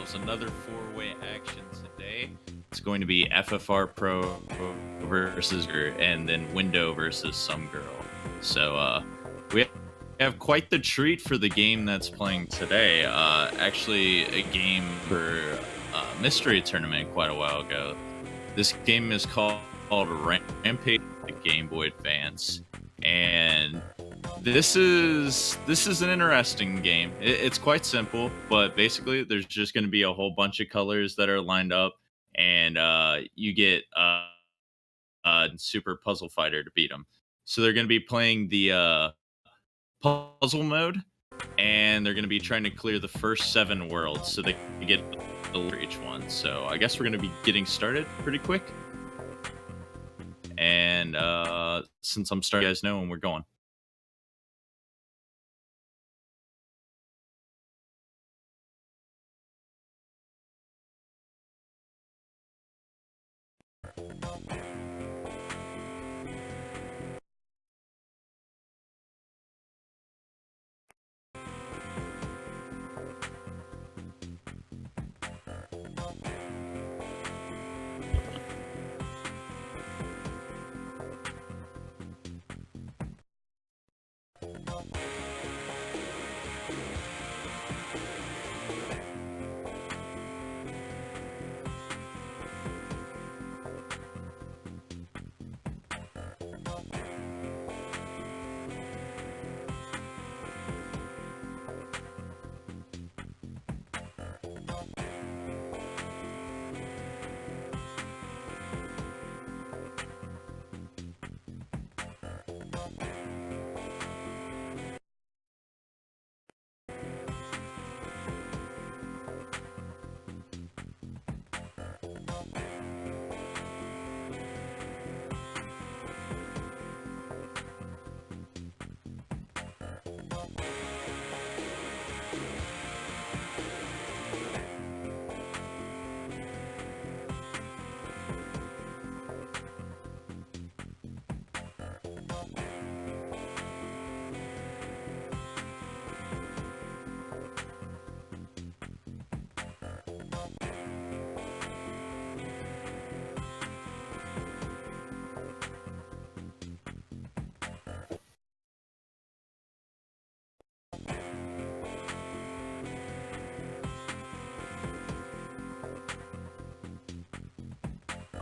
ourselves another four-way action today. It's going to be FFR Pro versus and then Windeu versus some girl. So we have quite the treat for the game that's playing today. Actually, a game for mystery tournament quite a while ago. This game is called Rampage Game Boy Advance, and this is an interesting game. It's quite simple, but basically there's just going to be a whole bunch of colors that are lined up, and you get Super Puzzle Fighter to beat them. So they're going to be playing the puzzle mode, and they're going to be trying to clear the first 7 worlds, so they get for each one. So I guess we're going to be getting started pretty quick. And since I'm starting, you guys know when we're going.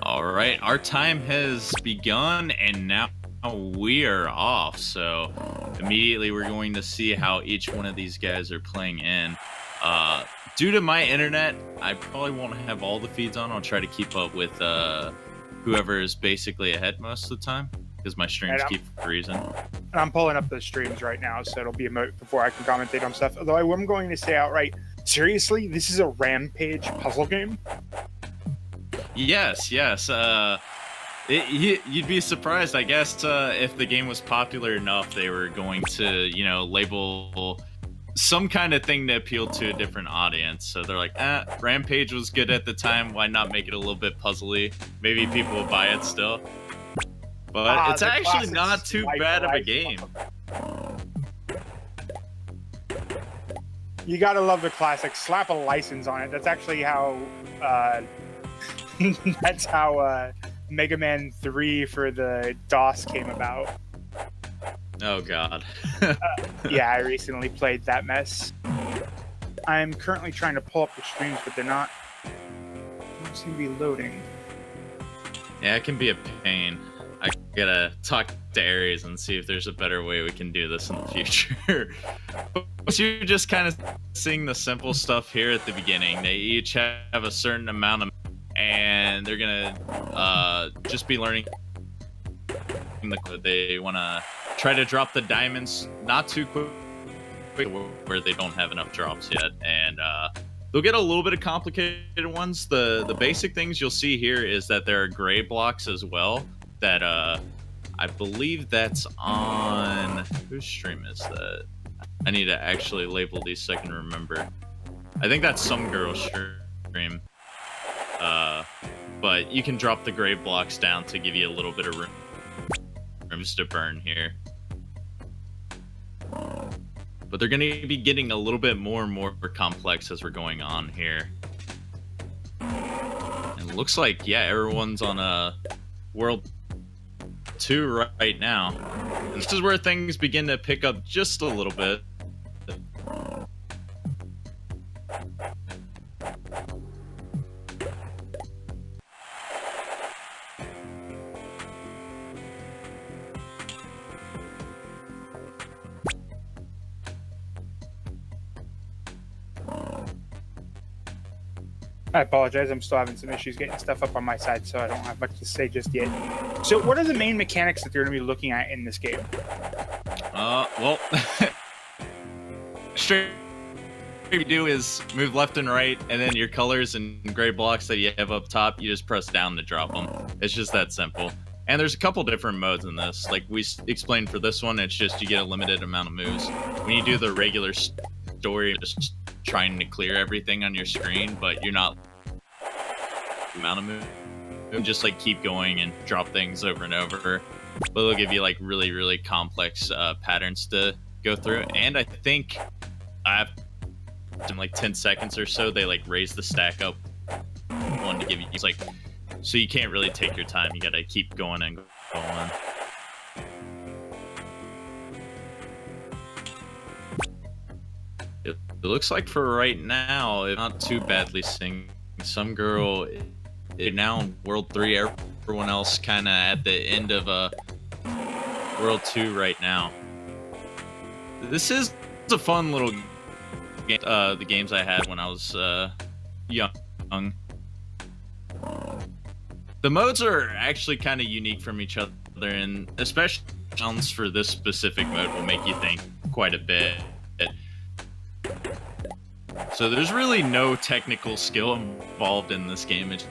All right, our time has begun, and now we are off. So immediately we're going to see how each one of these guys are playing in. Due to my internet, I probably won't have all the feeds on. I'll try to keep up with whoever is basically ahead most of the time, because my streams keep freezing. I'm pulling up the streams right now, so it'll be a moment before I can commentate on stuff. Although I am going to say outright, seriously, this is a Rampage puzzle game? Yes. You'd be surprised, I guess, if the game was popular enough, they were going to, label some kind of thing to appeal to a different audience. So they're like, Rampage was good at the time. Why not make it a little bit puzzly? Maybe people will buy it still. But it's actually not too bad of a game. You gotta love the classic. Slap a license on it. That's actually how... that's how Mega Man 3 for the DOS came about. Oh, God. Yeah, I recently played that mess. I'm currently trying to pull up the streams, but they don't seem to be loading. Yeah, it can be a pain. I gotta talk to Aries and see if there's a better way we can do this in the future. But you're just kind of seeing the simple stuff here at the beginning. They each have a certain amount of... and they're gonna just be learning. They want to try to drop the diamonds not too quick, where they don't have enough drops yet, and they'll get a little bit of complicated ones. The basic things you'll see here is that there are gray blocks as well. That I believe that's on... whose stream is that? I need to actually label these so I can remember. I think that's some girl's stream. But you can drop the gray blocks down to give you a little bit of rooms to burn here. But they're going to be getting a little bit more and more complex as we're going on here. looks like, yeah, everyone's on a World 2 right now. And this is where things begin to pick up just a little bit. I apologize. I'm still having some issues getting stuff up on my side, so I don't have much to say just yet. So, what are the main mechanics that you're going to be looking at in this game? Well, straight you do is move left and right, and then your colors and gray blocks that you have up top, you just press down to drop them. It's just that simple. And there's a couple different modes in this. Like we explained for this one, it's just you get a limited amount of moves. When you do the regular story, just trying to clear everything on your screen, but you're not amount of moves. Just like keep going and drop things over and over. But they'll give you like really, really complex patterns to go through. And I think in like 10 seconds or so, they like raise the stack up one to give you, it's like, so you can't really take your time. You gotta keep going and going. It looks like for right now, it's not too badly sing. Some girl is now in World 3. Everyone else kind of at the end of World 2 right now. This is a fun little game. The games I had when I was young. The modes are actually kind of unique from each other, and especially sounds for this specific mode will make you think quite a bit. So there's really no technical skill involved in this game. It's,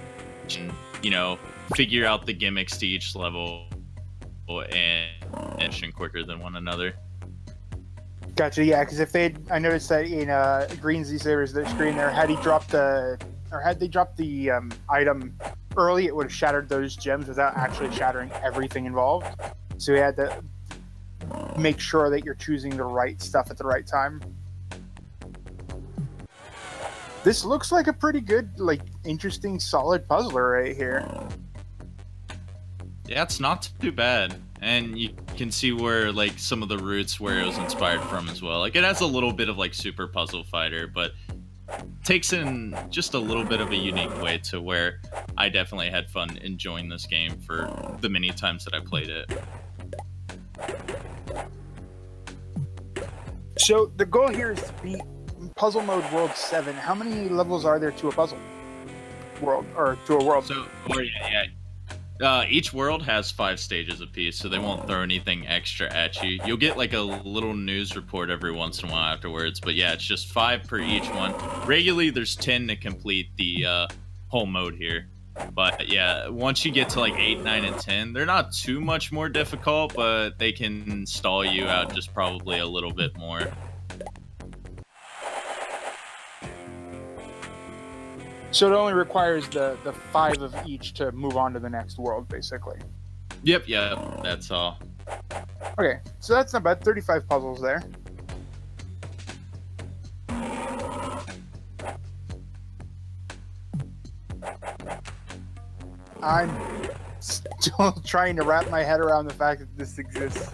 you know, figure out the gimmicks to each level and quicker than one another. Gotcha. Yeah, because if they, I noticed that in greenzsaber's the screen there, had they dropped the item early, it would have shattered those gems without actually shattering everything involved. So you had to make sure that you're choosing the right stuff at the right time. This looks like a pretty good, like, interesting, solid puzzler right here. Yeah, it's not too bad. And you can see where, like, some of the roots where it was inspired from as well. Like, it has a little bit of, like, Super Puzzle Fighter, but takes in just a little bit of a unique way to where I definitely had fun enjoying this game for the many times that I played it. So, the goal here is to beat Puzzle Mode World 7. How many levels are there to a puzzle world, or to a world? So, each world has 5 stages apiece, so they won't throw anything extra at you. You'll get like a little news report every once in a while afterwards, but yeah, it's just 5 per each one. Regularly, there's 10 to complete the whole mode here. But yeah, once you get to like 8, 9, and 10, they're not too much more difficult, but they can stall you out just probably a little bit more. So it only requires the 5 of each to move on to the next world, basically. Yep, that's all. Okay, so that's not bad. 35 puzzles there. I'm still trying to wrap my head around the fact that this exists.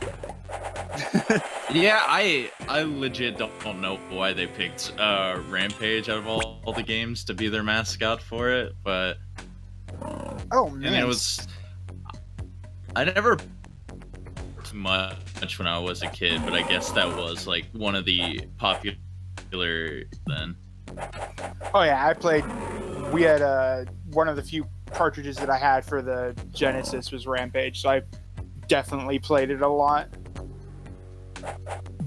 Yeah, I legit don't know why they picked Rampage out of all the games to be their mascot for it, but oh man, and it was, I never much when I was a kid, but I guess that was like one of the popular then. Oh yeah, we had one of the few cartridges that I had for the Genesis was Rampage, so I definitely played it a lot.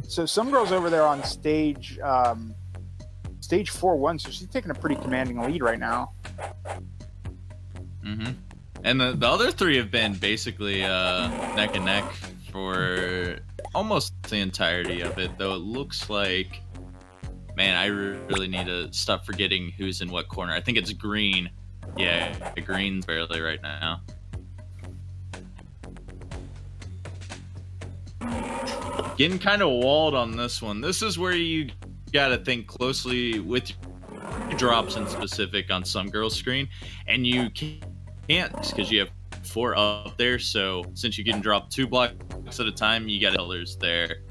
So some girl's over there on stage 4-1, so she's taking a pretty commanding lead right now. Mm-hmm. And the other 3 have been basically neck and neck for almost the entirety of it, though it looks like, man, I really need to stop forgetting who's in what corner. I think it's green. Yeah, green's barely right now. Getting kind of walled on this one. This is where you gotta think closely with your drops in specific on some girl's screen, and you can't because you have 4 up there. So since you can drop 2 blocks at a time, you got colors there.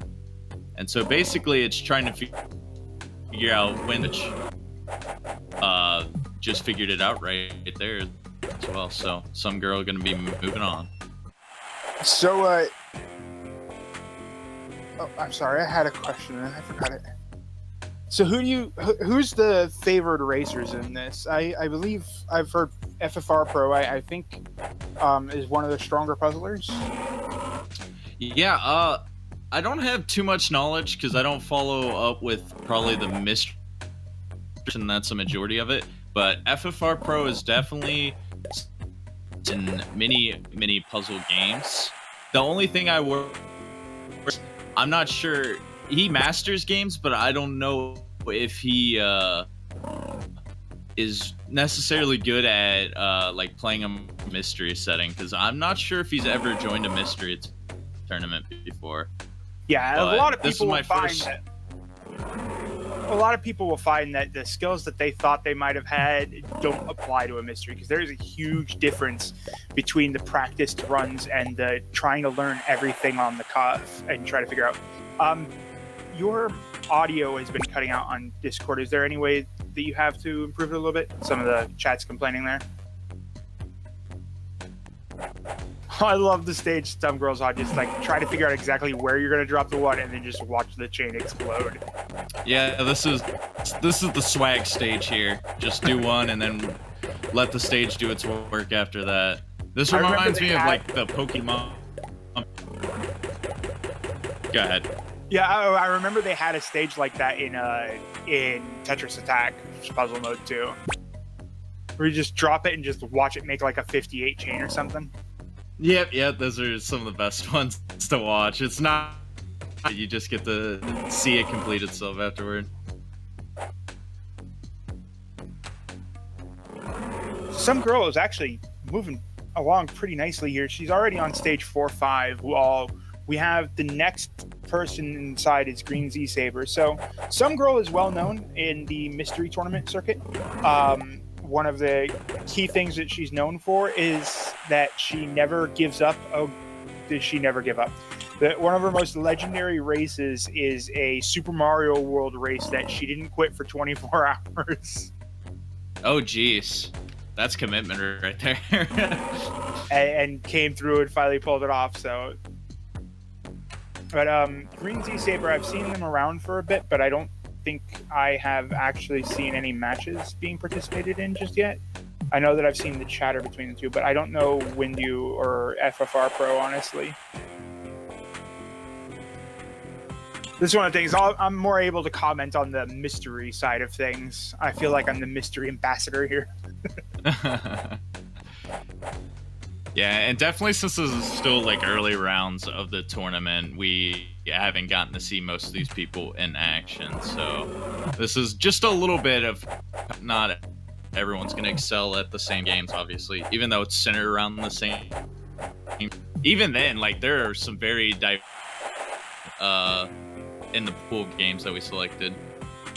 And so basically, it's trying to figure out which. Just figured it out right there as well. So some girl gonna be moving on. So, oh, I'm sorry, I had a question and I forgot it. So who's the favored racers in this? I believe I've heard ffrpro, I think, is one of the stronger puzzlers. Yeah, I don't have too much knowledge because I don't follow up with probably the mystery, and that's a majority of it. But ffrpro is definitely in many puzzle games. The only thing I'm not sure, he masters games, but I don't know if he is necessarily good at like playing a mystery setting, because I'm not sure if he's ever joined a mystery tournament before. Yeah, But a lot of this is people my will find first- that. A lot of people will find that the skills that they thought they might have had don't apply to a mystery, because there is a huge difference between the practiced runs and the trying to learn everything on the cuff and try to figure out. Your audio has been cutting out on Discord. Is there any way that you have to improve it a little bit? Some of the chat's complaining there. I love the stage some girls on, just like try to figure out exactly where you're going to drop the one and then just watch the chain explode. Yeah, this is the swag stage here. Just do one and then let the stage do its work after that. This reminds me of like the Pokemon. Go ahead. Yeah, I remember they had a stage like that in Tetris Attack, which is puzzle mode 2, where you just drop it and just watch it make like a 58 chain or something. Yep, those are some of the best ones to watch. It's not, you just get to see it complete itself afterward. Some girl is actually moving along pretty nicely here. She's already on stage 4-5, while we have the next person inside is greenzsaber. So some girl is well known in the mystery tournament circuit. One of the key things that she's known for is that she never gives up. Oh, does she never give up? One of her most legendary races is a Super Mario World race that she didn't quit for 24 hours. Oh, jeez. That's commitment right there. and came through and finally pulled it off. So, but greenzsaber, I've seen them around for a bit, but I don't think I have actually seen any matches being participated in just yet. I know that I've seen the chatter between the two, but I don't know windeu or ffrpro, honestly. This is one of the things, I'm more able to comment on the mystery side of things. I feel like I'm the mystery ambassador here. Yeah, and definitely since this is still like early rounds of the tournament, we haven't gotten to see most of these people in action. So this is just a little bit of, not everyone's going to excel at the same games, obviously, even though it's centered around the same. Even then, like, there are some very in the pool games that we selected.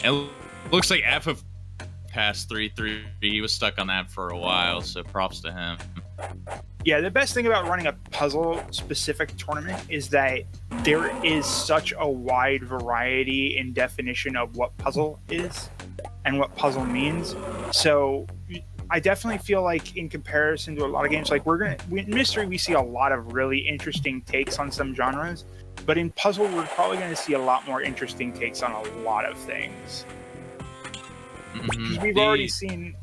And it looks like FF passed 3-3. He was stuck on that for a while, so props to him. Yeah, the best thing about running a puzzle-specific tournament is that there is such a wide variety in definition of what puzzle is and what puzzle means. So I definitely feel like in comparison to a lot of games, like in mystery, we see a lot of really interesting takes on some genres, but in puzzle, we're probably going to see a lot more interesting takes on a lot of things. Mm-hmm. We've already seen...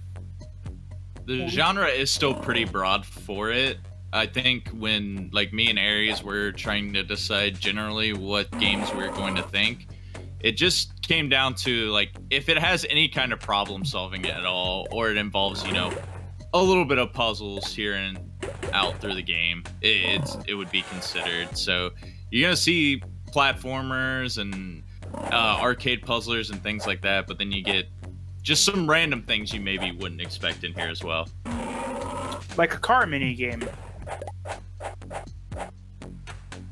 The genre is still pretty broad for it. I think when, like, me and Aries were trying to decide generally what games we were going to think, it just came down to, like, if it has any kind of problem solving at all, or it involves, you know, a little bit of puzzles here and out through the game, it would be considered. So you're going to see platformers and arcade puzzlers and things like that, but then you get just some random things you maybe wouldn't expect in here as well. Like a car mini game.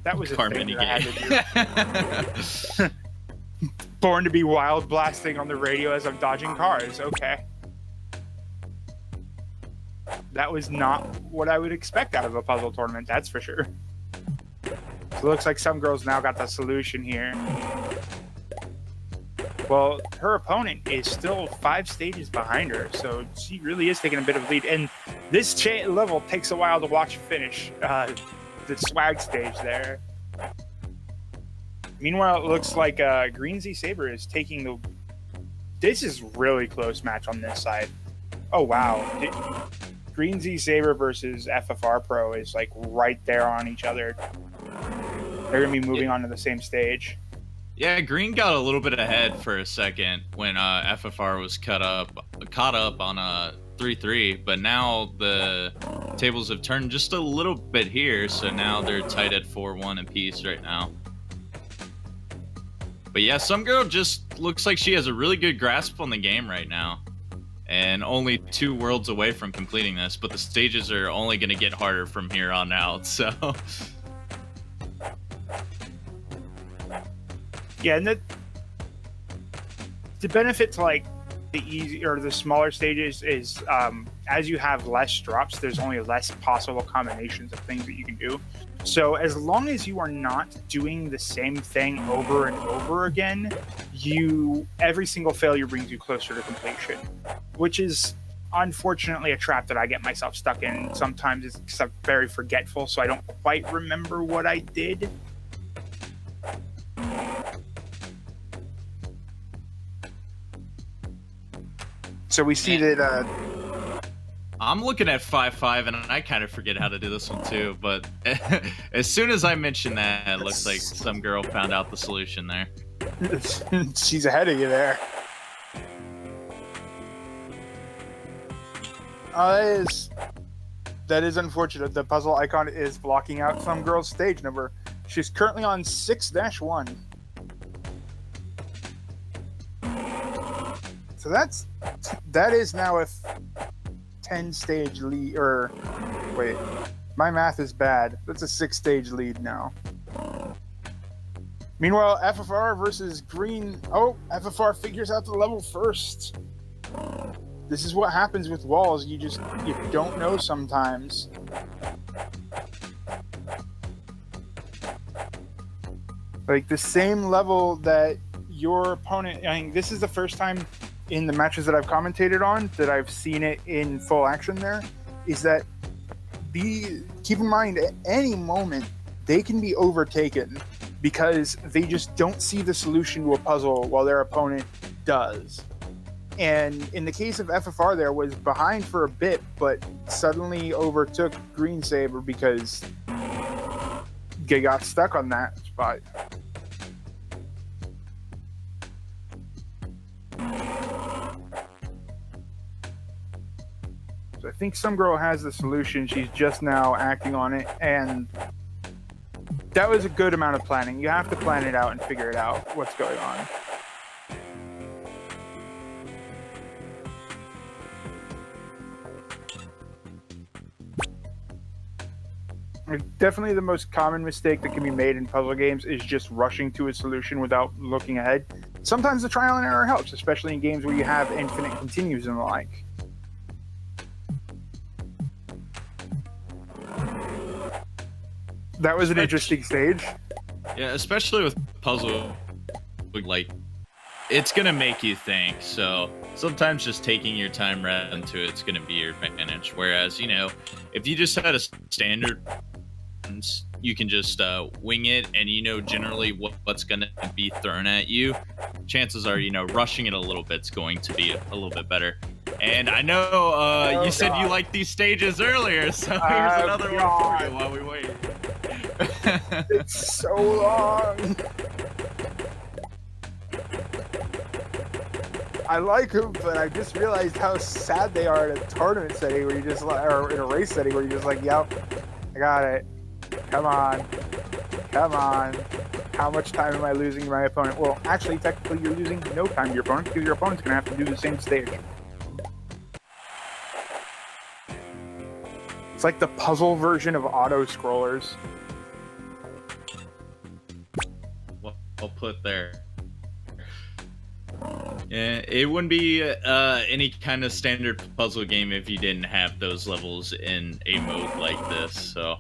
That was a car thing mini that I game. had to do. Born to be Wild blasting on the radio as I'm dodging cars. Okay. That was not what I would expect out of a puzzle tournament, that's for sure. So it looks like Some Girl's now got the solution here. Well, her opponent is still 5 stages behind her, so she really is taking a bit of a lead. And this level takes a while to watch finish the swag stage there. Meanwhile, it looks like greenzsaber is taking the... This is really close match on this side. Oh, wow. greenzsaber versus ffrpro is like right there on each other. They're going to be moving on to the same stage. Yeah, Green got a little bit ahead for a second when FFR was caught up on 3-3, but now the tables have turned just a little bit here, so now they're tied at 4-1 apiece right now. But yeah, Some Girl just looks like she has a really good grasp on the game right now, and only 2 worlds away from completing this, but the stages are only going to get harder from here on out, so... Yeah, and the benefit to like the easy or the smaller stages is as you have less drops, there's only less possible combinations of things that you can do. So as long as you are not doing the same thing over and over again, every single failure brings you closer to completion, which is unfortunately a trap that I get myself stuck in. Sometimes it's because I'm very forgetful, so I don't quite remember what I did. So we see that I'm looking at 5-5, and I kind of forget how to do this one too, but as soon as I mention that, it looks like Some Girl found out the solution there. She's ahead of you there. That is unfortunate. The puzzle icon is blocking out Some Girl's stage number. She's currently on 6-1. So that is now a 10-stage lead, or wait, my math is bad. That's a 6-stage lead now. Meanwhile, FFR versus Green. Oh, FFR figures out the level first. This is what happens with walls. You don't know sometimes. Like the same level that your opponent. I mean, this is the first time in the matches that I've commentated on that I've seen it in full action there, is that keep in mind at any moment they can be overtaken because they just don't see the solution to a puzzle while their opponent does. And in the case of FFR, there was behind for a bit, but suddenly overtook greenzsaber because they got stuck on that spot. I think Some Girl has the solution. She's just now acting on it, and that was a good amount of planning. You have to plan it out and figure it out, what's going on. Definitely the most common mistake that can be made in puzzle games is just rushing to a solution without looking ahead. Sometimes the trial and error helps, especially in games where you have infinite continues and the like. That was an interesting stage. Yeah, especially with puzzle, like, it's gonna make you think. So sometimes just taking your time right into it's gonna be your advantage. Whereas, you know, if you just had a standard, you can just wing it, and you know generally what's gonna be thrown at you. Chances are, you know, rushing it a little bit's going to be a little bit better. And I know you said you liked these stages earlier, so here's another one for you while we wait. It's so long. I like them, but I just realized how sad they are in a tournament setting where you just, or in a race setting where you're just like, yep, I got it. Come on. Come on. How much time am I losing to my opponent? Well, actually, technically, you're losing no time to your opponent because your opponent's going to have to do the same stage. It's like the puzzle version of auto-scrollers. Well put there. Yeah, it wouldn't be any kind of standard puzzle game if you didn't have those levels in a mode like this. So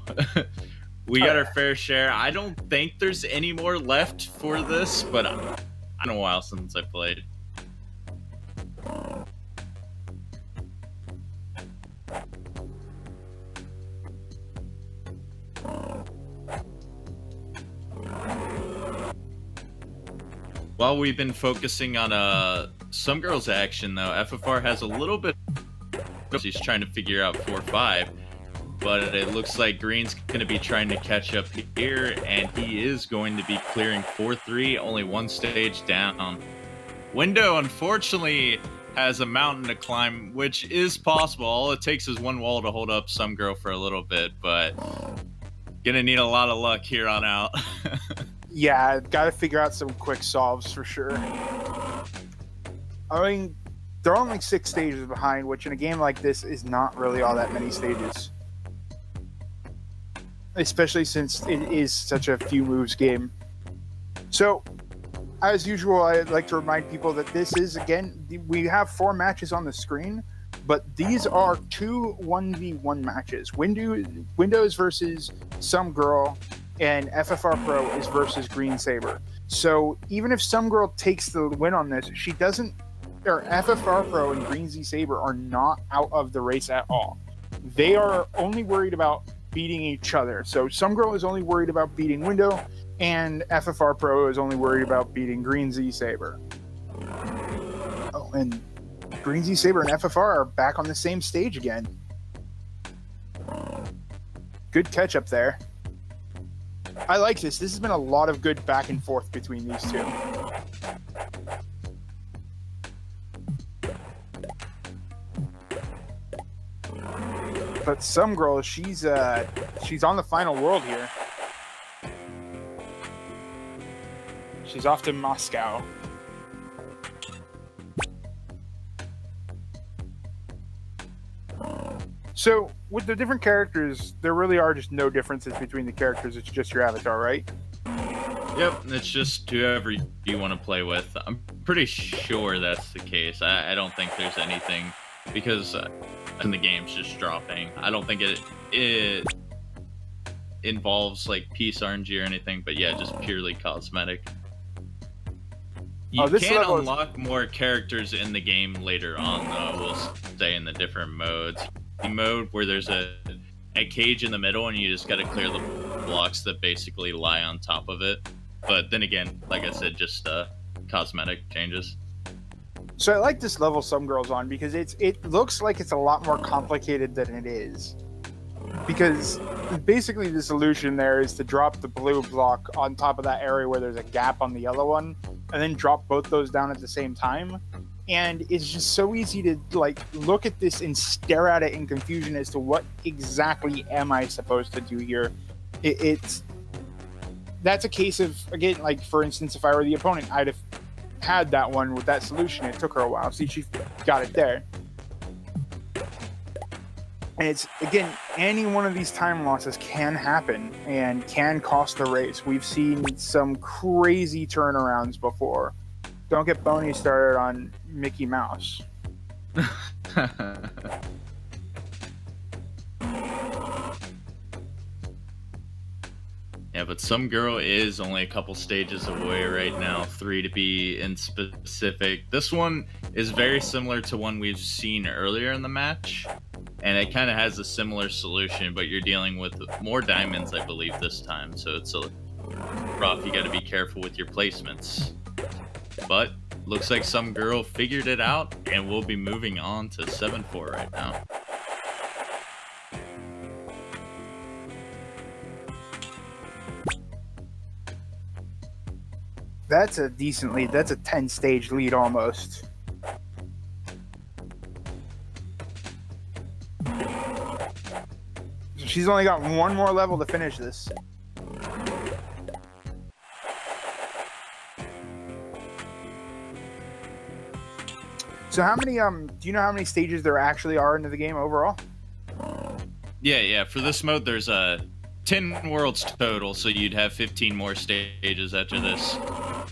we got our fair share. I don't think there's any more left for this, but it's been a while since I played. While we've been focusing on some girls' action, though, FFR has a little bit. She's trying to figure out 4-5, but it looks like Green's going to be trying to catch up here, and he is going to be clearing 4-3, only one stage down. Windeu, unfortunately, has a mountain to climb, which is possible. All it takes is one wall to hold up some girl for a little bit, but gonna need a lot of luck here on out. Yeah, got to figure out some quick solves for sure. I mean, they're only 6 stages behind, which in a game like this is not really all that many stages. Especially since it is such a few moves game. So, as usual, I'd like to remind people that this is, again, we have 4 matches on the screen, but these are 2 1v1 matches. Windows versus some girl, and FFR Pro is versus greenzsaber. So even if some girl takes the win on this, she doesn't, or FFR Pro and greenzsaber are not out of the race at all. They are only worried about beating each other. So some girl is only worried about beating Windeu, and FFR Pro is only worried about beating greenzsaber. Oh, and greenzsaber and FFR are back on the same stage again. Good catch up there. I like this. This has been a lot of good back and forth between these two. But some girl, she's on the final world here. She's off to Moscow. So, with the different characters, there really are just no differences between the characters. It's just your avatar, right? Yep, it's just whoever you want to play with. I'm pretty sure that's the case. I don't think there's anything, because in the game's just dropping. I don't think it involves like piece RNG or anything, but yeah, just purely cosmetic. You can unlock more characters in the game later on, though. We'll stay in the different modes. Mode where there's a cage in the middle and you just got to clear the blocks that basically lie on top of it. But then again, like I said, just cosmetic changes. So I like this level some girls on because it looks like it's a lot more complicated than it is. Because basically the solution there is to drop the blue block on top of that area where there's a gap on the yellow one, and then drop both those down at the same time. And it's just so easy to like look at this and stare at it in confusion as to what exactly am I supposed to do here. That's a case of, again, like for instance, if I were the opponent, I'd have had that one with that solution. It took her a while. See, she got it there. And it's, again, any one of these time losses can happen and can cost the race. We've seen some crazy turnarounds before. Don't get Boney started on Mickey Mouse. Yeah, but some girl is only a couple stages away right now, 3 to be in specific. This one is very similar to one we've seen earlier in the match, and it kind of has a similar solution, but you're dealing with more diamonds, I believe, this time, so it's a rough. You got to be careful with your placements. But looks like some girl figured it out, and we'll be moving on to 7-4 right now. That's a decent lead. That's a 10-stage lead almost. So she's only got one more level to finish this. So how many, do you know how many stages there actually are into the game overall? Yeah, for this mode, there's 10 worlds total, so you'd have 15 more stages after this.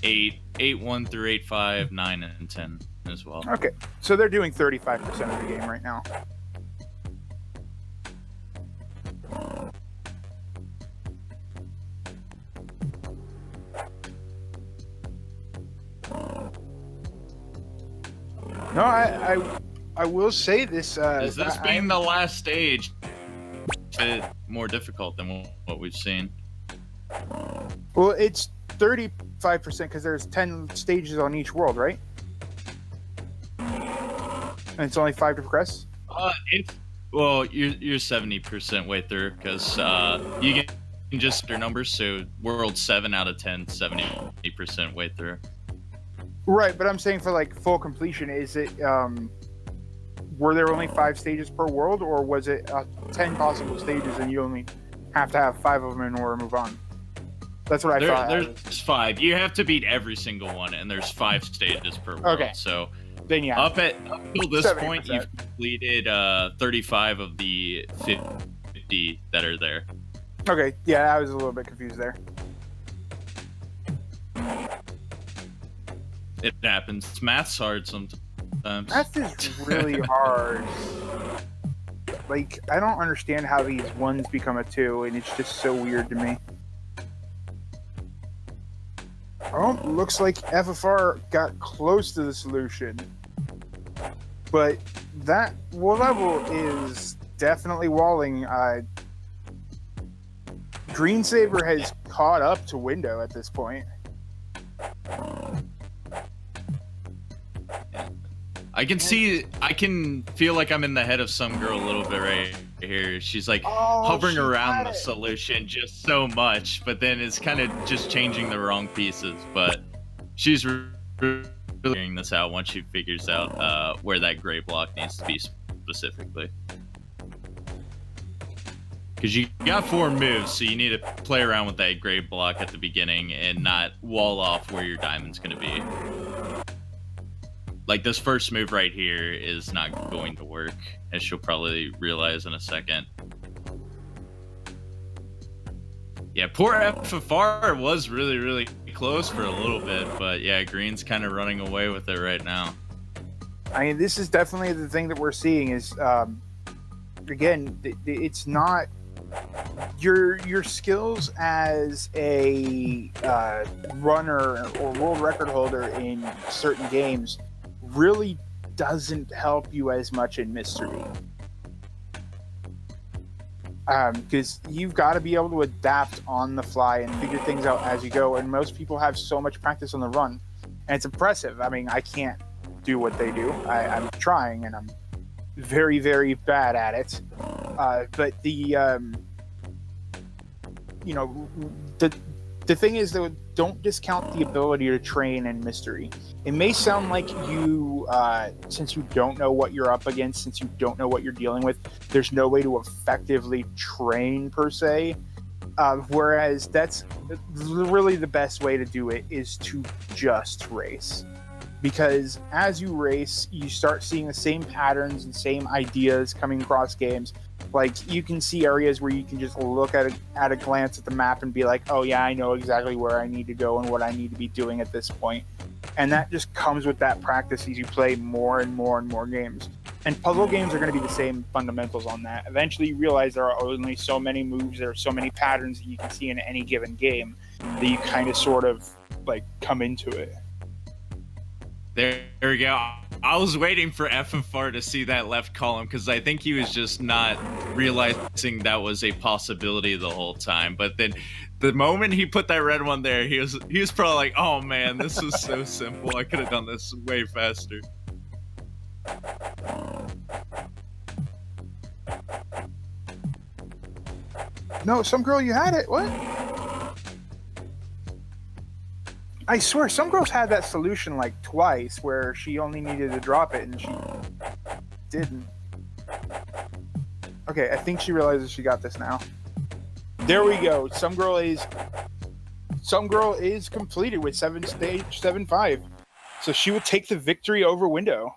8-1 through 8-5, 9, and 10 as well. Okay, so they're doing 35% of the game right now. No, I will say this. Is this being the last stage more difficult than what we've seen? Well, it's 35% because there's 10 stages on each world, right? And it's only 5 to progress. Well, you're 70% way through because you can just your numbers. So world 7 out of 10, 70% way through. Right, but I'm saying for like full completion, is it were there only 5 stages per world, or was it 10 possible stages and you only have to have 5 of them in order to move on? That's what I thought. There's 5. You have to beat every single one, and there's 5 stages per world. Okay. So then yeah, up until this 70%. point, you've completed 35 of the 50 that are there. Okay, yeah, I was a little bit confused there. It happens. Math's hard sometimes. Math is really hard. Like, I don't understand how these 1s become a 2, and it's just so weird to me. Oh, looks like FFR got close to the solution. But that level is definitely walling. Greensaber has caught up to windeu at this point. I can feel like I'm in the head of some girl a little bit right here. She's like hovering around the solution just so much, but then it's kind of just changing the wrong pieces. But she's really figuring this out once she figures out where that gray block needs to be specifically. Because you got 4 moves, so you need to play around with that gray block at the beginning and not wall off where your diamond's going to be. Like, this first move right here is not going to work, as she'll probably realize in a second. Yeah, poor FFR was really, really close for a little bit, but yeah, Green's kind of running away with it right now. I mean, this is definitely the thing that we're seeing is, again, it's not... Your skills as a runner or world record holder in certain games really doesn't help you as much in mystery, because you've got to be able to adapt on the fly and figure things out as you go, and most people have so much practice on the run, and it's impressive. I mean, I can't do what they do. I'm trying, and I'm very, very bad at it, but the thing is, though, don't discount the ability to train in mystery. It may sound like you, since you don't know what you're up against, since you don't know what you're dealing with, there's no way to effectively train, per se. Whereas that's really the best way to do it is to just race. Because as you race, you start seeing the same patterns and same ideas coming across games. Like, you can see areas where you can just look at a glance at the map and be like, oh yeah, I know exactly where I need to go and what I need to be doing at this point. And that just comes with that practice as you play more and more and more games. And puzzle games are going to be the same fundamentals on that. Eventually you realize there are only so many moves, there are so many patterns that you can see in any given game that you kind of sort of like come into it. There we go. I was waiting for FFR to see that left column because I think he was just not realizing that was a possibility the whole time. But then the moment he put that red one there, he was probably like, oh man, this was so simple. I could have done this way faster. No, some girl, you had it. What? I swear, some girls had that solution like twice where she only needed to drop it and she didn't. Okay, I think she realizes she got this now. There we go. Some girl is completed with 7-5. So she would take the victory over windeu.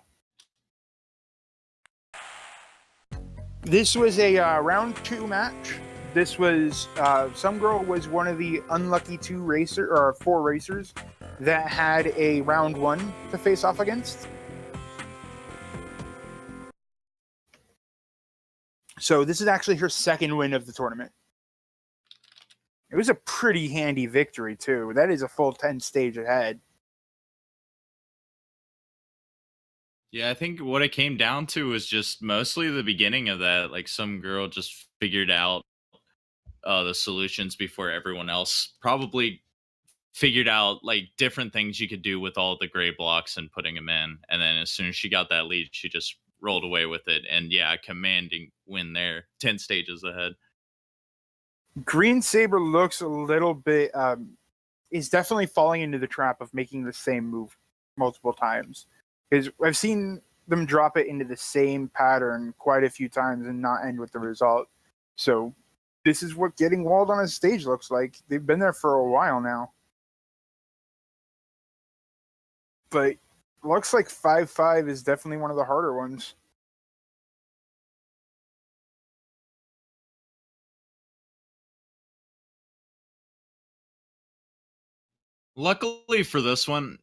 This was a round 2 match This was some girl was one of the unlucky four racers that had a round one to face off against. So this is actually her second win of the tournament. It was a pretty handy victory too. That is a full 10 stage ahead. Yeah, I think what it came down to was just mostly the beginning of that. Like some girl just figured out the solutions before everyone else. Probably figured out like different things you could do with all the gray blocks and putting them in. And then as soon as she got that lead, she just rolled away with it. And yeah, commanding win there, 10 stages ahead. Greensaber looks a little bit is definitely falling into the trap of making the same move multiple times. Because I've seen them drop it into the same pattern quite a few times and not end with the result. So this is what getting walled on a stage looks like. They've been there for a while now. But looks like 5-5 is definitely one of the harder ones. Luckily for this one,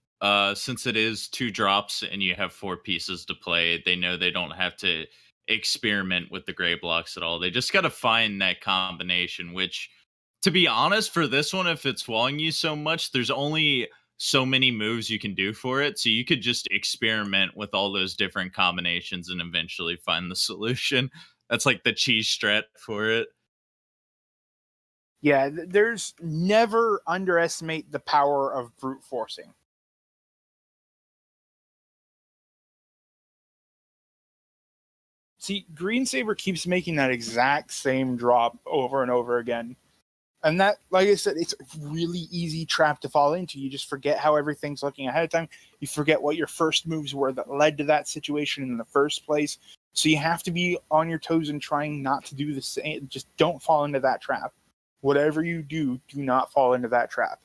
since it is 2 drops and you have 4 pieces to play, they know they don't have to experiment with the gray blocks at all. They just got to find that combination, which, to be honest, for this one, if it's walling you so much, there's only so many moves you can do for it. So you could just experiment with all those different combinations and eventually find the solution. That's like the cheese strat for it. Yeah, there's never underestimate the power of brute forcing. See, Greensaber keeps making that exact same drop over and over again. And that, like I said, it's a really easy trap to fall into. You just forget how everything's looking ahead of time. You forget what your first moves were that led to that situation in the first place. So you have to be on your toes and trying not to do the same. Just don't fall into that trap. Whatever you do, do not fall into that trap.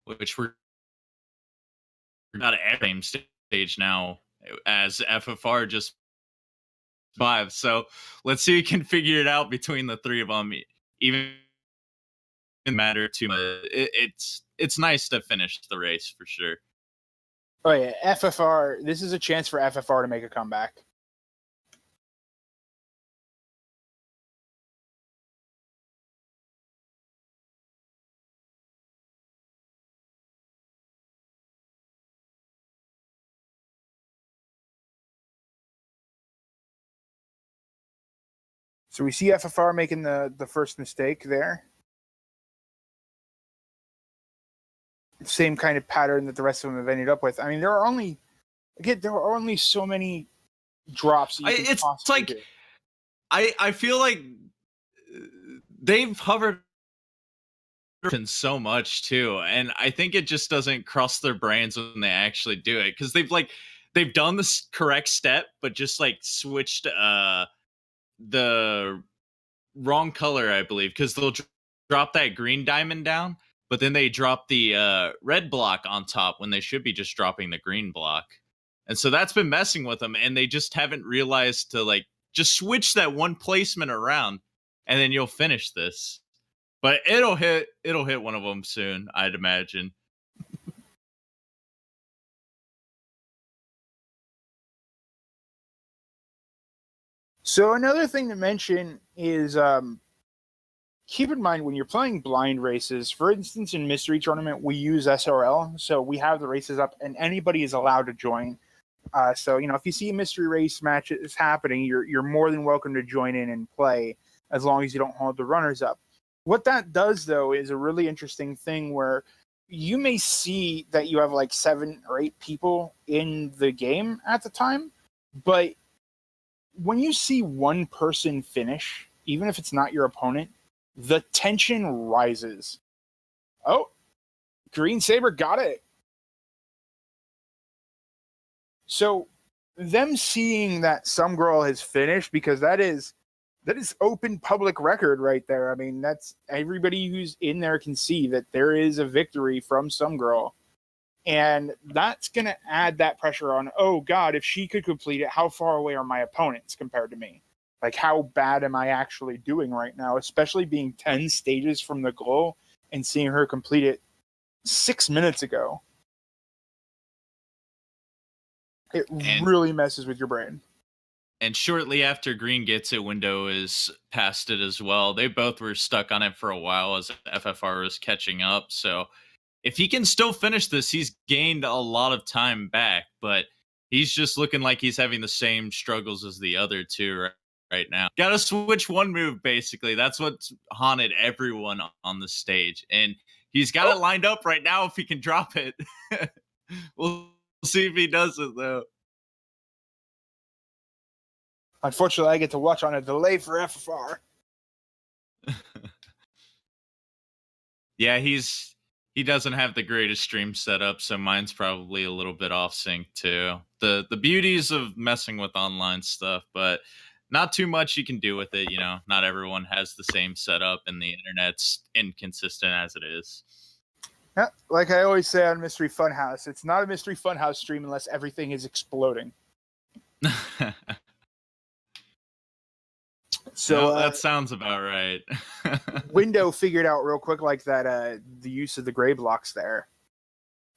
Which we're not at the same stage now as FFR just 5. So let's see who can figure it out between the 3 of them. Even matter too much. It's nice to finish the race for sure. Oh yeah, FFR. This is a chance for FFR to make a comeback. So we see FFR making the first mistake there. Same kind of pattern that the rest of them have ended up with. I mean, there are only so many drops. That you can It's like do. I feel like they've hovered so much too, and I think it just doesn't cross their brains when they actually do it because they've done the correct step, but just like switched the wrong color, I believe, because they'll drop that green diamond down, but then they drop the red block on top when they should be just dropping the green block. And so that's been messing with them, and they just haven't realized to like just switch that one placement around, and then you'll finish this. But it'll hit one of them soon, I'd imagine. So another thing to mention is keep in mind when you're playing blind races, for instance, in Mystery Tournament, we use SRL. So we have the races up and anybody is allowed to join. So, if you see a mystery race match is happening, you're more than welcome to join in and play as long as you don't hold the runners up. What that does, though, is a really interesting thing where you may see that you have like 7 or 8 people in the game at the time, but when you see one person finish, even if it's not your opponent, the tension rises. Oh, Greensaber got it. So them seeing that some girl has finished, because that is open public record right there. I mean, that's everybody who's in there can see that there is a victory from some girl. And that's going to add that pressure on, oh God, if she could complete it, how far away are my opponents compared to me? Like, how bad am I actually doing right now? Especially being 10 stages from the goal and seeing her complete it 6 minutes ago. It really messes with your brain. And shortly after Green gets it, windeu is past it as well. They both were stuck on it for a while as FFR was catching up. So if he can still finish this, he's gained a lot of time back. But he's just looking like he's having the same struggles as the other two right now. Got to switch one move, basically. That's what's haunted everyone on the stage. And he's got it lined up right now if he can drop it. We'll see if he does it, though. Unfortunately, I get to watch on a delay for FFR. Yeah, he doesn't have the greatest stream setup, so mine's probably a little bit off sync too. The beauties of messing with online stuff, but not too much you can do with it. You know, not everyone has the same setup, and the internet's inconsistent as it is. Yeah, like I always say on Mystery Funhouse, it's not a Mystery Funhouse stream unless everything is exploding. So that sounds about right. windeu figured out real quick like that the use of the gray blocks there.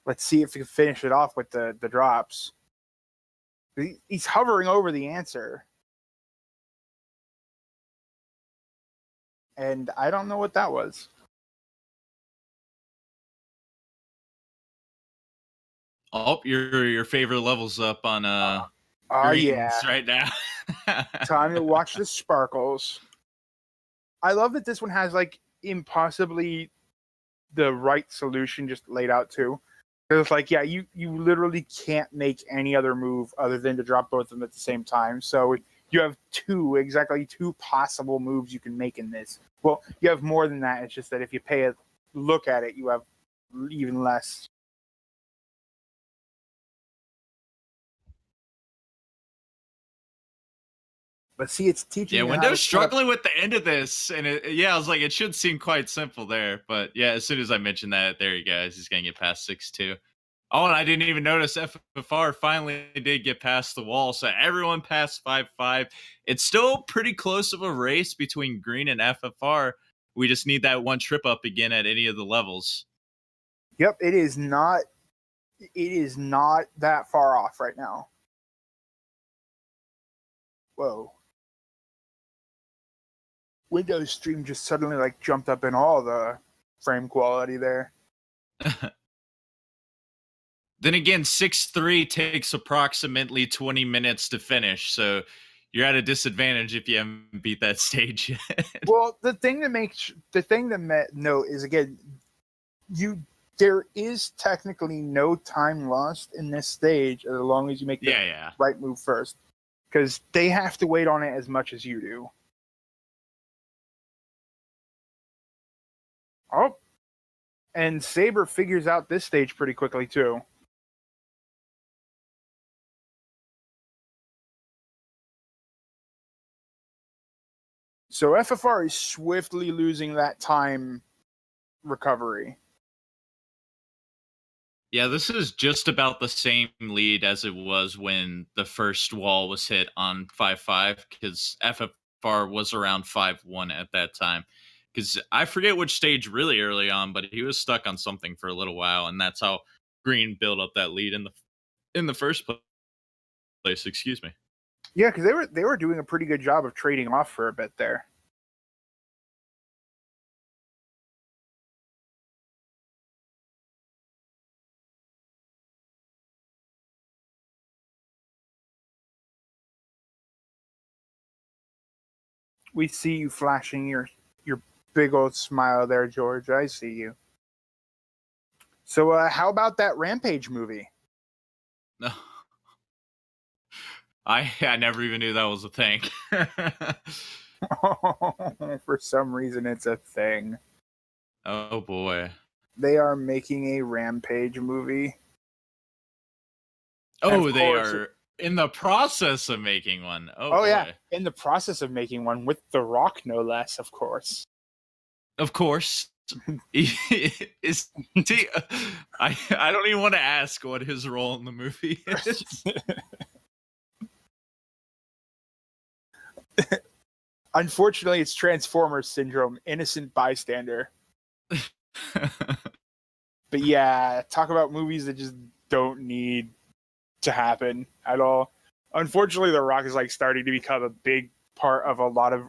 Let's see if he can finish it off with the drops. He's hovering over the answer. And I don't know what that was. Oh, your favorite level's up on greens right now. Time to watch the sparkles. I love that this one has like impossibly the right solution just laid out too. It's like, yeah, you literally can't make any other move other than to drop both of them at the same time. So you have exactly two possible moves you can make in this. Well, you have more than that. It's just that if you pay a look at it, you have even less. But see, it's teaching. Yeah, windeu's struggling with the end of this, and I was like, it should seem quite simple there, but yeah, as soon as I mentioned that, there he goes. He's gonna get past 6-2. Oh, and I didn't even notice FFR finally did get past the wall, so everyone passed 5-5. It's still pretty close of a race between Green and FFR. We just need that one trip up again at any of the levels. Yep, it is not that far off right now. Whoa. windeu's stream just suddenly like jumped up in all the frame quality there. Then again, 6-3 takes approximately 20 minutes to finish, so you're at a disadvantage if you haven't beat that stage yet. Well, the thing to note is, again, there is technically no time lost in this stage as long as you make the right move first, because they have to wait on it as much as you do. Oh, and Saber figures out this stage pretty quickly too. So FFR is swiftly losing that time recovery. Yeah, this is just about the same lead as it was when the first wall was hit on 5-5, because FFR was around 5-1 at that time. Because I forget which stage really early on, but he was stuck on something for a little while, and that's how Green built up that lead in the first place. Excuse me. Yeah, because they were doing a pretty good job of trading off for a bit there. We see you flashing your big old smile there, George. I see you. So how about that Rampage movie? No. I never even knew that was a thing. For some reason, it's a thing. Oh, boy. They are making a Rampage movie. Oh, they are in the process of making one. Oh yeah, in the process of making one with The Rock, no less, of course. Of course. Is he, I don't even want to ask what his role in the movie is. Unfortunately, it's Transformers syndrome, innocent bystander. But yeah, talk about movies that just don't need to happen at all. Unfortunately, The Rock is like starting to become a big part of a lot of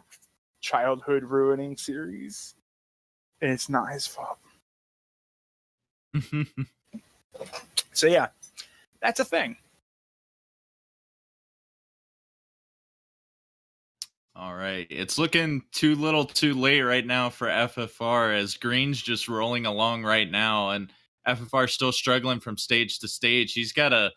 childhood ruining series, and it's not his fault. So yeah, that's a thing. All right. It's looking too little too late right now for FFR as Green's just rolling along right now and FFR still struggling from stage to stage. He's got to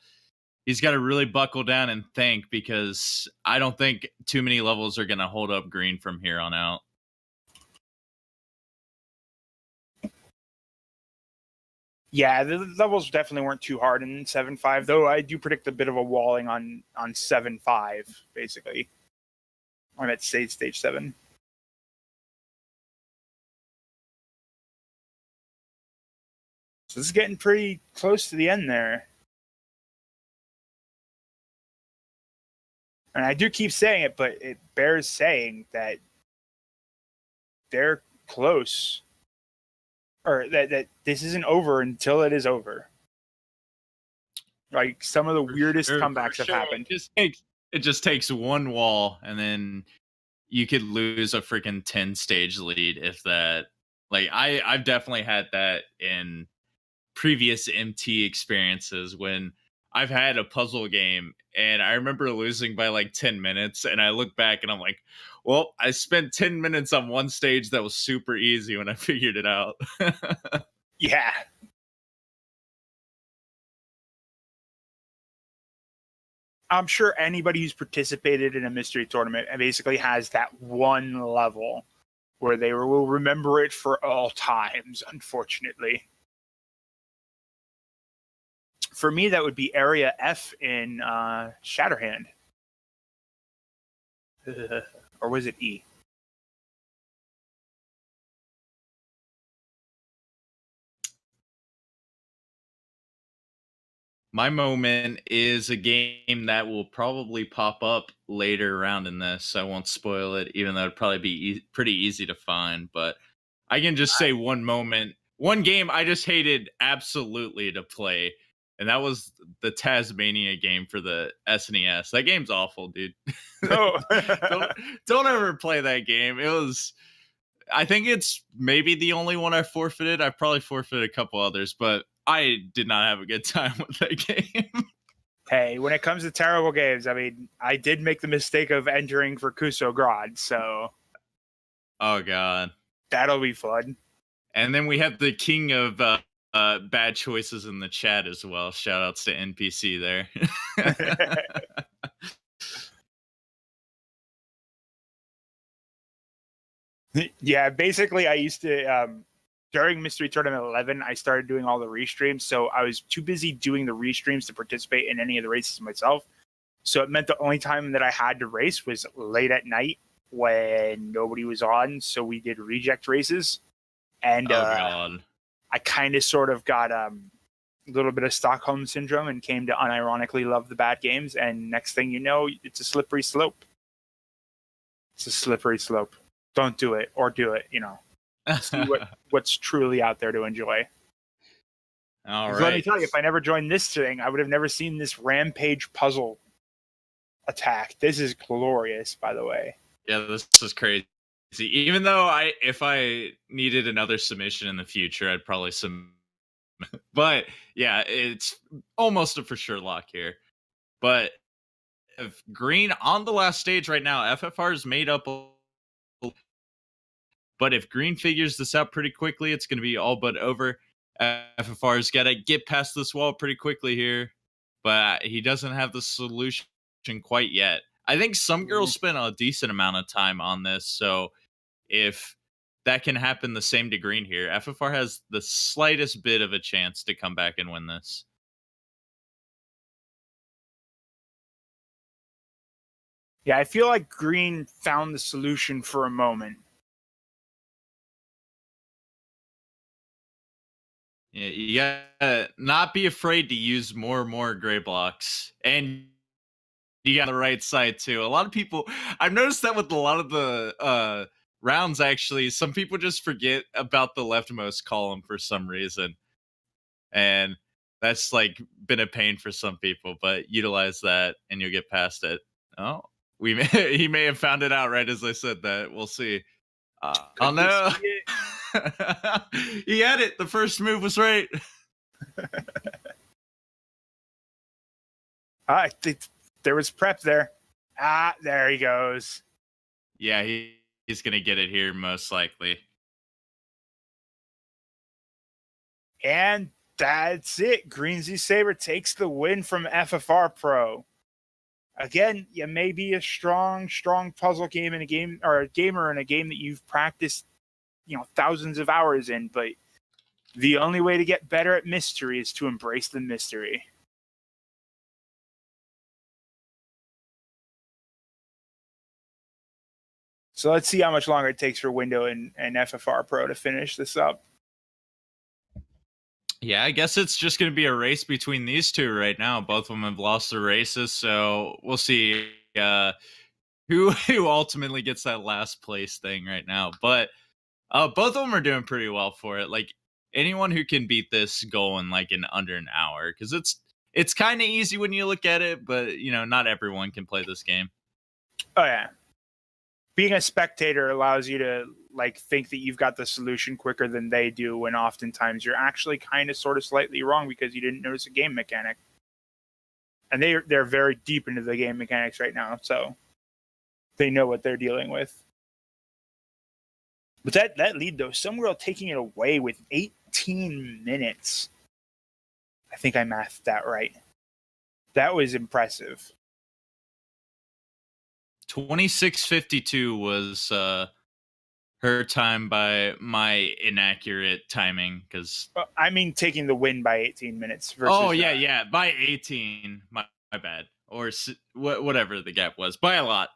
really buckle down and think because I don't think too many levels are going to hold up Green from here on out. Yeah, the levels definitely weren't too hard in 7.5, though I do predict a bit of a walling on 7.5, basically. I'm at stage 7. So this is getting pretty close to the end there. And I do keep saying it, but it bears saying that they're close. Or that this isn't over until it is over. Like, some of the weirdest comebacks have happened. It just takes one wall and then you could lose a freaking 10 stage lead if that. Like I've definitely had that in previous MT experiences when I've had a puzzle game and I remember losing by like 10 minutes and I look back and I'm like, well, I spent 10 minutes on one stage that was super easy when I figured it out. Yeah. I'm sure anybody who's participated in a mystery tournament basically has that one level where they will remember it for all times, unfortunately. For me, that would be Area F in Shatterhand. Or was it E? My moment is a game that will probably pop up later around in this. I won't spoil it, even though it'd probably be pretty easy to find. But I can just say one moment, one game I just hated absolutely to play, and that was the Tasmania game for the SNES. That game's awful, dude. No. don't ever play that game. It was. I think it's maybe the only one I forfeited. I probably forfeited a couple others, but I did not have a good time with that game. Hey, when it comes to terrible games, I mean, I did make the mistake of entering for Kuso Grad, so. Oh, God. That'll be fun. And then we have the king of bad choices in the chat as well. Shout outs to NPC there. Yeah, basically, I used to during Mystery Tournament 11, I started doing all the restreams, so I was too busy doing the restreams to participate in any of the races myself. So it meant the only time that I had to race was late at night when nobody was on. So we did reject races, and God. I kind of sort of got a little bit of Stockholm syndrome and came to unironically love the bad games. And next thing you know, it's a slippery slope. It's a slippery slope. Don't do it, or do it, see what's truly out there to enjoy. All right. Let me tell you, if I never joined this thing, I would have never seen this Rampage Puzzle Attack. This is glorious, by the way. Yeah, this is crazy. Even though if I needed another submission in the future, I'd probably submit. But yeah, it's almost a for sure lock here. But if Green on the last stage right now, FFR is made up. But if Green figures this out pretty quickly, it's going to be all but over. FFR's got to get past this wall pretty quickly here, but he doesn't have the solution quite yet. I think some girls spent a decent amount of time on this, so if that can happen the same to Green here, FFR has the slightest bit of a chance to come back and win this. Yeah, I feel like Green found the solution for a moment. Yeah, you gotta not be afraid to use more and more gray blocks. And you got the right side too. A lot of people, I've noticed that with a lot of the rounds, actually, some people just forget about the leftmost column for some reason. And that's like been a pain for some people, but utilize that and you'll get past it. Oh, he may have found it out right as I said that. We'll see. Oh Could we no. see it? He had it. The first move was right. I think there was prep there. There he goes. Yeah, he's gonna get it here most likely. And that's it. greenzsaber takes the win from FFR Pro. Again, you may be a strong puzzle game in a game, or a gamer in a game that you've practiced, thousands of hours in, but the only way to get better at mystery is to embrace the mystery. So let's see how much longer it takes for windeu and FFR Pro to finish this up. Yeah, I guess it's just going to be a race between these two right now. Both of them have lost their races, so we'll see who ultimately gets that last place thing right now. But both of them are doing pretty well for it. Like anyone who can beat this goal in like in under an hour, because it's kind of easy when you look at it, but not everyone can play this game. Oh yeah. Being a spectator allows you to think that you've got the solution quicker than they do, when oftentimes you're actually kind of sort of slightly wrong because you didn't notice a game mechanic. And they're very deep into the game mechanics right now, so they know what they're dealing with. But that lead though, some girl taking it away with 18 minutes. I think I mathed that right. That was impressive. 26:52 was her time by my inaccurate timing, because I mean taking the win by 18 minutes versus yeah, by 18, my bad, or whatever the gap was, by a lot.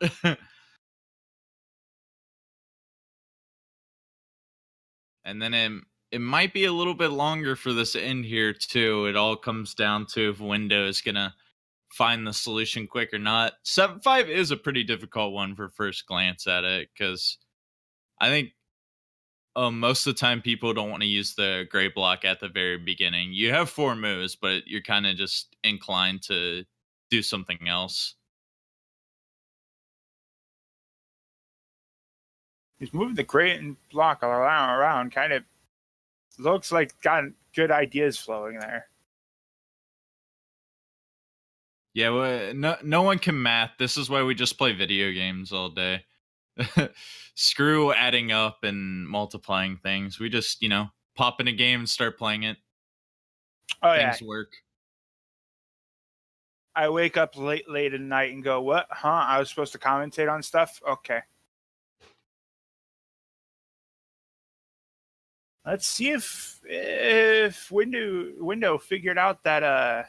And then it might be a little bit longer for this end here too. It all comes down to if windeu is gonna find the solution quick or not. 7-5 is a pretty difficult one for first glance at it, because I think most of the time people don't want to use the gray block at the very beginning. You have 4 moves, but you're kind of just inclined to do something else. He's moving the gray and block around. Kind of looks like got good ideas flowing there. Yeah, well, no one can math. This is why we just play video games all day. Screw adding up and multiplying things. We just, pop in a game and start playing it. Oh Things yeah, work. I wake up late at night and go, what? Huh? I was supposed to commentate on stuff? Okay. Let's see if windeu figured out that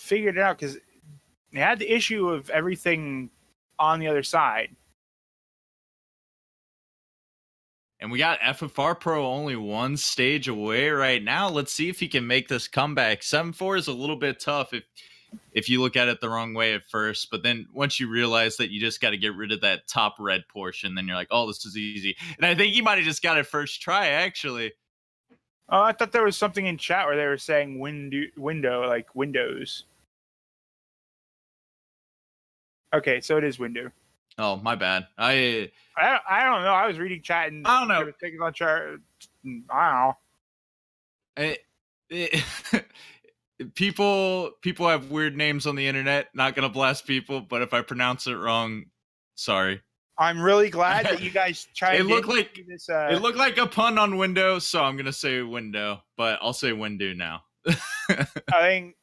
because they had the issue of everything on the other side. And we got FFR Pro only one stage away right now. Let's see if he can make this comeback. 7-4 is a little bit tough if you look at it the wrong way at first. But then once you realize that you just got to get rid of that top red portion, then you're like, oh, this is easy. And I think he might have just got it first try, actually. Oh, I thought there was something in chat where they were saying windeu, like Windows. Okay, so it is windeu. Oh, my bad. I don't know. I was reading chat and I don't know. Taking on chart. I don't know. People have weird names on the internet. Not gonna blast people, but if I pronounce it wrong, sorry. I'm really glad that you guys tried. It looked like this. It looked like a pun on windeu, so I'm gonna say windeu, but I'll say windeu now. I think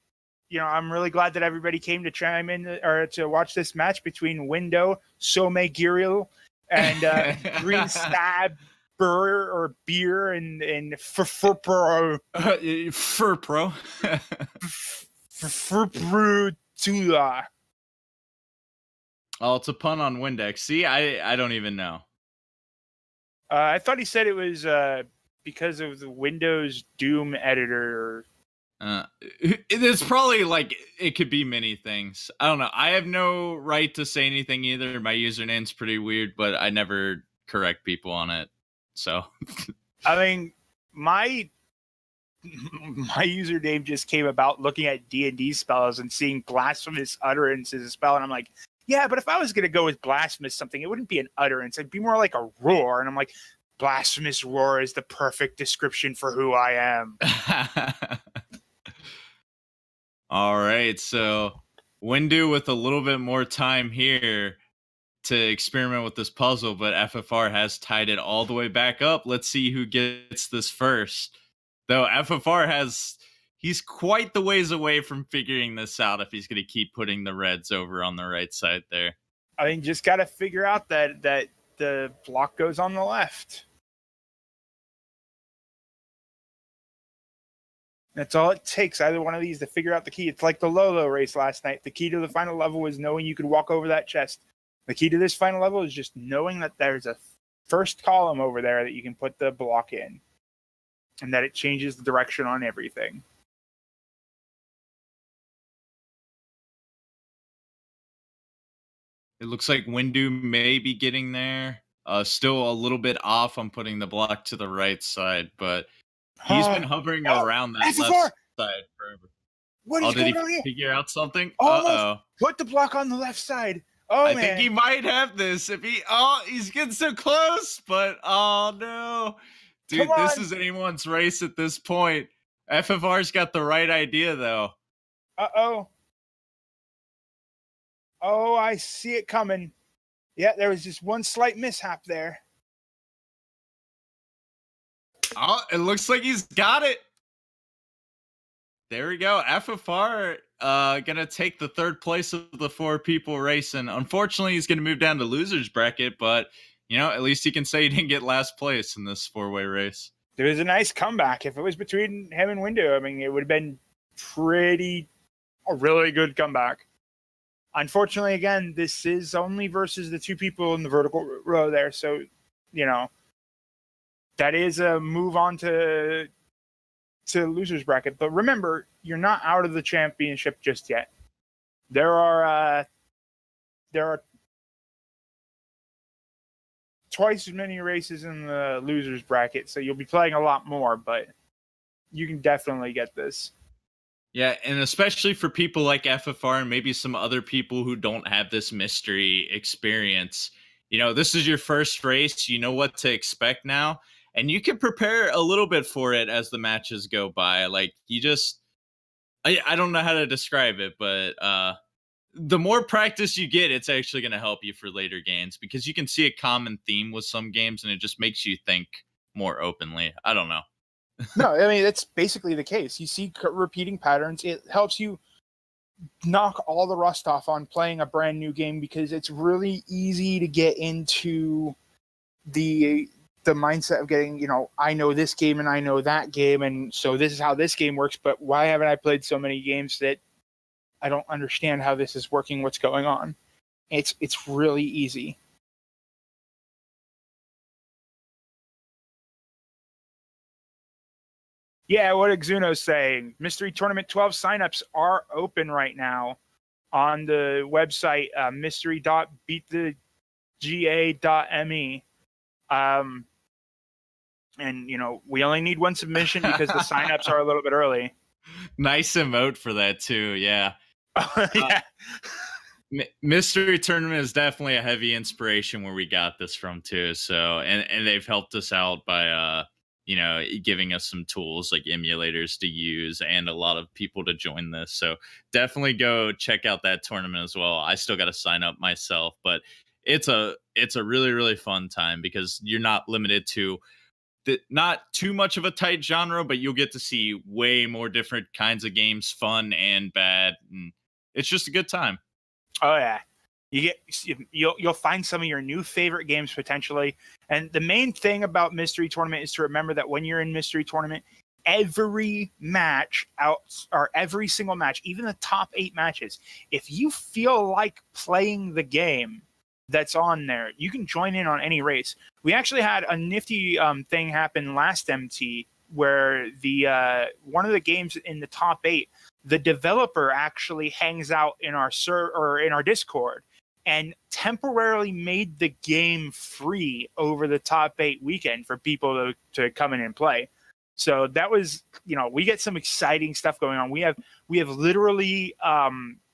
I'm really glad that everybody came to chime in or to watch this match between windeu, Somegiriel, and greenzsaber or beer and ffrpro. ffrpro21. Oh, it's a pun on Windex. See, I don't even know. I thought he said it was because of the Windows Doom editor. Uh, it's probably like it could be many things. I don't know. I have no right to say anything either. My username's pretty weird, but I never correct people on it. So I mean, my my username just came about looking at D&D spells and seeing blasphemous utterance as a spell, and I'm like, yeah, but if I was gonna go with blasphemous something, it wouldn't be an utterance. It'd be more like a roar. And I'm like, blasphemous roar is the perfect description for who I am. all right, so windeu with a little bit more time here to experiment with this puzzle, but FFR has tied it all the way back up. Let's see who gets this first. Though FFR he's quite the ways away from figuring this out if he's going to keep putting the reds over on the right side there. I mean, just got to figure out that the block goes on the left. That's all it takes, either one of these, to figure out the key. It's like the Lolo race last night. The key to the final level was knowing you could walk over that chest. The key to this final level is just knowing that there's a first column over there that you can put the block in, and that it changes the direction on everything. It looks like windeu may be getting there. Still a little bit off on putting the block to the right side, but he's been hovering around that FFR! left side forever. What is going did on he here? figure out something? Almost put the block on the left side. Oh, I man. think he might have this. If he's getting so close, but oh no. Dude, this is anyone's race at this point. FFR's got the right idea though. Uh-oh. Oh, I see it coming. Yeah, there was just one slight mishap there. Oh, it looks like he's got it. There we go. FFR gonna take the third place of the 4 people racing. Unfortunately, he's gonna move down to losers bracket, but at least he can say he didn't get last place in this 4-way race. There was a nice comeback. If it was between him and windeu, I mean, it would have been a really good comeback. Unfortunately, again, this is only versus the 2 people in the vertical row there. So, that is a move on to losers bracket. But remember, you're not out of the championship just yet. There are twice as many races in the losers bracket, so you'll be playing a lot more, but you can definitely get this. Yeah, and especially for people like FFR and maybe some other people who don't have this mystery experience, this is your first race. You know what to expect now, and you can prepare a little bit for it as the matches go by. Like, I don't know how to describe it, but the more practice you get, it's actually going to help you for later games, because you can see a common theme with some games, and it just makes you think more openly. I don't know. No, I mean, that's basically the case. You see repeating patterns. It helps you knock all the rust off on playing a brand new game, because it's really easy to get into the mindset of getting, I know this game and I know that game, and so this is how this game works, but why haven't I played so many games that I don't understand how this is working, what's going on? It's really easy. Yeah, what Exuno's saying. Mystery Tournament 12 signups are open right now on the website, mystery.beatthega.me. And, we only need 1 submission because the signups are a little bit early. Nice emote for that, too. Yeah. Yeah. Mystery Tournament is definitely a heavy inspiration where we got this from, too. So, and they've helped us out by, giving us some tools like emulators to use and a lot of people to join this. So definitely go check out that tournament as well. I still got to sign up myself, but it's a really, really fun time, because you're not limited to not too much of a tight genre, but you'll get to see way more different kinds of games, fun and bad. And it's just a good time. Oh yeah. You'll find some of your new favorite games potentially. And the main thing about Mystery Tournament is to remember that when you're in Mystery Tournament, every single match, even the top 8 matches, if you feel like playing the game that's on there, you can join in on any race. We actually had a nifty thing happen last MT where the one of the games in the top 8, the developer actually hangs out in our or in our Discord and temporarily made the game free over the top 8 weekend for people to come in and play. So that was, we get some exciting stuff going on. We have literally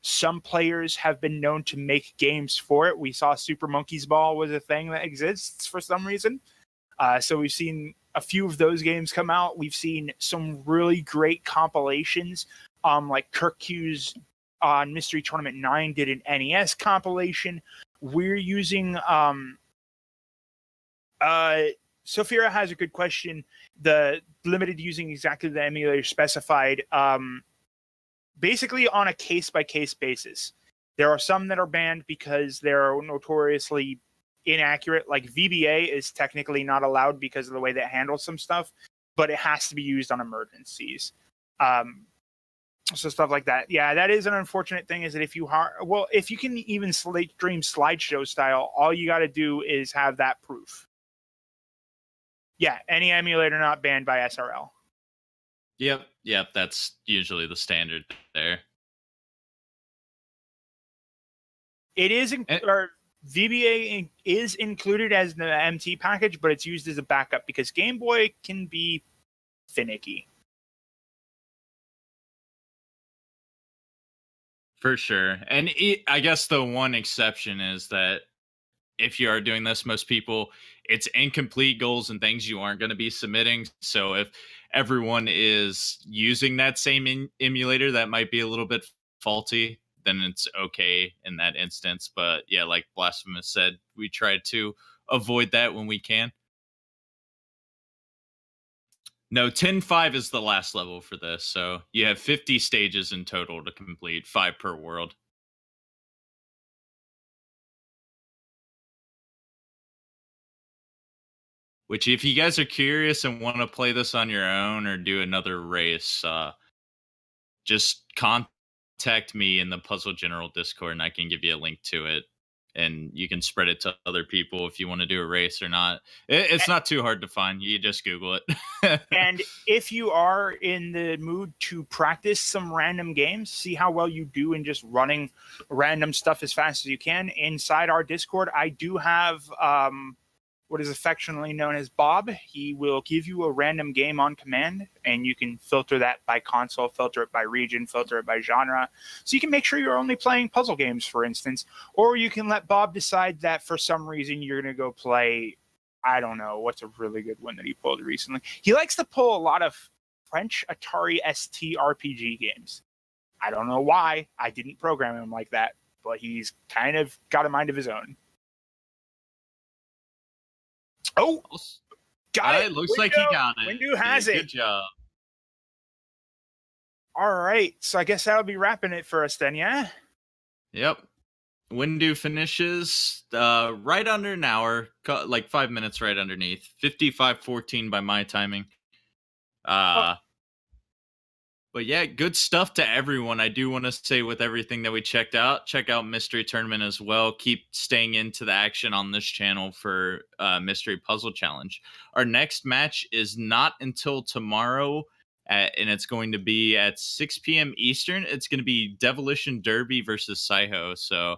some players have been known to make games for it. We saw Super Monkey's Ball was a thing that exists for some reason. So we've seen a few of those games come out. We've seen some really great compilations. Like Kirk Hughes on Mystery Tournament 9 did an NES compilation. We're using Sophia has a good question. The limited using exactly the emulator specified. Basically on a case-by-case basis. There are some that are banned because they're notoriously inaccurate. Like VBA is technically not allowed because of the way that it handles some stuff, but it has to be used on emergencies. So stuff like that. Yeah, that is an unfortunate thing, is that if you can even stream slideshow style, all you got to do is have that proof. Yeah, any emulator not banned by SRL. Yep, that's usually the standard there. It is, or VBA is included as the MT package, but it's used as a backup because Game Boy can be finicky. For sure. And I guess the one exception is that if you are doing this, most people, it's incomplete goals and things you aren't going to be submitting. So if everyone is using that same emulator that might be a little bit faulty, then it's okay in that instance. But yeah, like Blasphemous said, we try to avoid that when we can. No, 10-5 is the last level for this. So you have 50 stages in total to complete, 5 per world. Which, if you guys are curious and want to play this on your own or do another race, just contact me in the Puzzle General Discord, and I can give you a link to it. And you can spread it to other people if you want to do a race or not. It's not too hard to find. You just Google it. And if you are in the mood to practice some random games, see how well you do in just running random stuff as fast as you can, inside our Discord, I do have what is affectionately known as Bob. He will give you a random game on command, and you can filter that by console, filter it by region, filter it by genre. So you can make sure you're only playing puzzle games, for instance, or you can let Bob decide that for some reason you're going to go play, I don't know, what's a really good one that he pulled recently. He likes to pull a lot of French Atari ST RPG games. I don't know why. I didn't program him like that, but he's kind of got a mind of his own. Oh, got it. Looks like he got it. Windeu has it. Good job. All right. So I guess that'll be wrapping it for us then, yeah? Yep. Windeu finishes right under an hour, like 5 minutes right underneath. 55:14 by my timing. But yeah, good stuff to everyone. I do want to say, with everything that we checked out, check out Mystery Tournament as well. Keep staying into the action on this channel for Mystery Puzzle Challenge. Our next match is not until tomorrow, and it's going to be at 6 p.m. Eastern. It's going to be Devilition Derby versus Saiho. So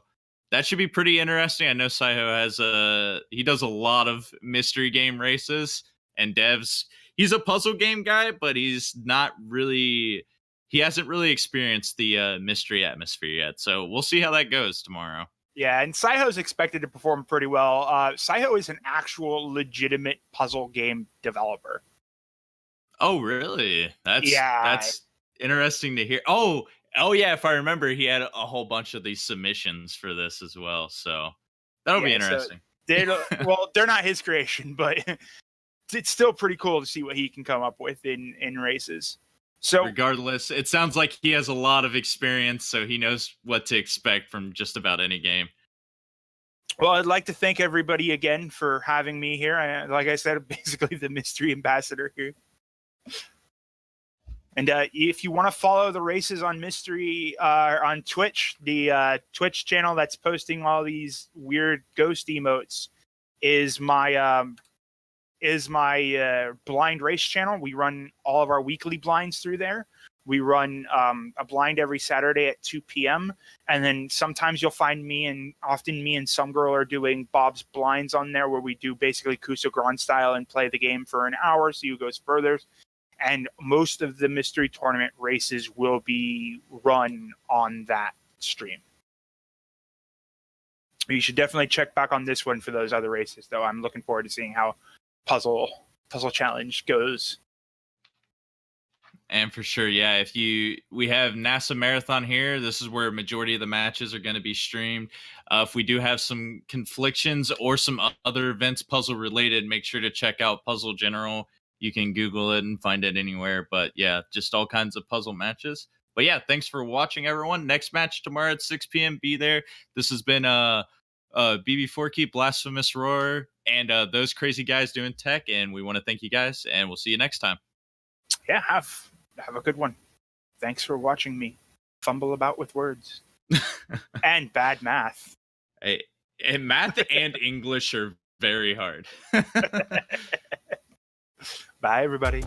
that should be pretty interesting. I know Saiho he does a lot of mystery game races and devs. He's a puzzle game guy, but he hasn't really experienced the mystery atmosphere yet. So we'll see how that goes tomorrow. Yeah, and Saiho's expected to perform pretty well. Saiho is an actual legitimate puzzle game developer. Oh, really? That's interesting to hear. Oh yeah, if I remember, he had a whole bunch of these submissions for this as well. So that'll be interesting. So they're not his creation, but it's still pretty cool to see what he can come up with in races. So regardless, it sounds like he has a lot of experience, so he knows what to expect from just about any game. Well, I'd like to thank everybody again for having me here. Like I said, basically the mystery ambassador here. And if you want to follow the races on Mystery on Twitch, the Twitch channel that's posting all these weird ghost emotes is my is my blind race channel. We run all of our weekly blinds through there. We run a blind every Saturday at 2 p.m. And then sometimes you'll find often me and some girl are doing Bob's Blinds on there, where we do basically Kuso Grand style and play the game for an hour, see who goes further. And most of the mystery tournament races will be run on that stream. You should definitely check back on this one for those other races, though. I'm looking forward to seeing how Puzzle Challenge goes. And for sure, yeah, we have NASA Marathon here. This is where a majority of the matches are going to be streamed. If we do have some conflictions or some other events puzzle related, make sure to check out Puzzle General. You can Google it and find it anywhere. But yeah, just all kinds of puzzle matches. But yeah, thanks for watching, everyone. Next match tomorrow at 6 p.m. Be there. This has been BB4Key, Blasphemous Roar, and those crazy guys doing tech. And we want to thank you guys, and we'll see you next time. Yeah, have a good one. Thanks for watching me fumble about with words and bad math. Hey, and math and English are very hard. Bye, everybody.